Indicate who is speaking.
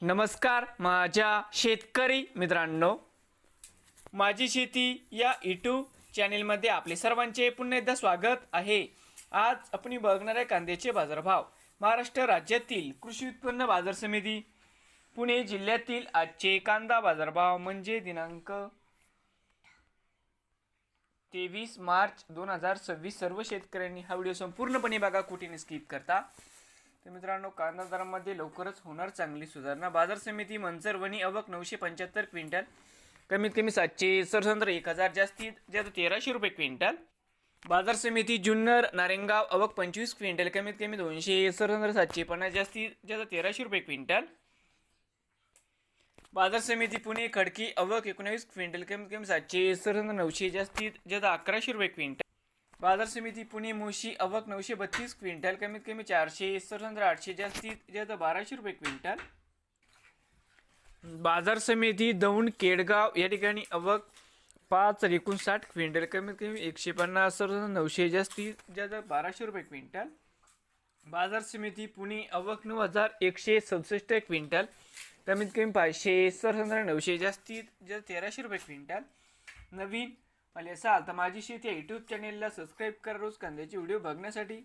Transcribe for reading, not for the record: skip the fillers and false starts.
Speaker 1: नमस्कार माझ्या शेतकरी मित्रांनो, माझी शेती या यूट्यूब चॅनेलमध्ये आपले सर्वांचे पुन्हा एकदा स्वागत आहे। आज आपण बघणार आहे कांद्याचे बाजारभाव। महाराष्ट्र राज्यातील कृषी उत्पन्न बाजार समिती पुणे जिल्ह्यातील आजचे कांदा बाजारभाव म्हणजे दिनांक 23 मार्च 2026। सर्व शेतकऱ्यांनी हा व्हिडिओ संपूर्णपणे बघा, कुठे स्किप करता। तर मित्रांनो, कांदा दरामध्ये लवकरच होणार चांगली सुधारणा। बाजार समिती मंचर वणी आवक 975 क्विंटल, कमीत कमी 767, 1000 जास्तीत जास्त 1300 रुपये क्विंटल। बाजार समिती जुन्नर नारेंगाव आवक 25 क्विंटल, कमीत कमी 267, 750 जास्तीत जास्त 1300 रुपये क्विंटल। बाजार समिती पुणे खडकी आवक 19 क्विंटल, कमीत कमी 767, 900 जास्तीत जास्त 1100 रुपये क्विंटल। बाजार समिती पुणे मोशी आवक 932 क्विंटल, कमीत कमी 467, 800 जास्तीत जास्त 1200 रुपये क्विंटल। बाजार समिती दौंड केडगाव या ठिकाणी आवक 559 क्विंटल, कमीत कमी 150, 900 जास्तीत जास्त 1200 रुपये क्विंटल। बाजार समिती पुणे आवक 9167 क्विंटल, कमीत कमी 567, 900 जास्तीत जास्त 1300 रुपये क्विंटल। नवीन आले असाल तर माझी शेती या यूट्यूब चॅनेलला सबस्क्राईब करा रोज कांद्याचे व्हिडिओ बघण्यासाठी।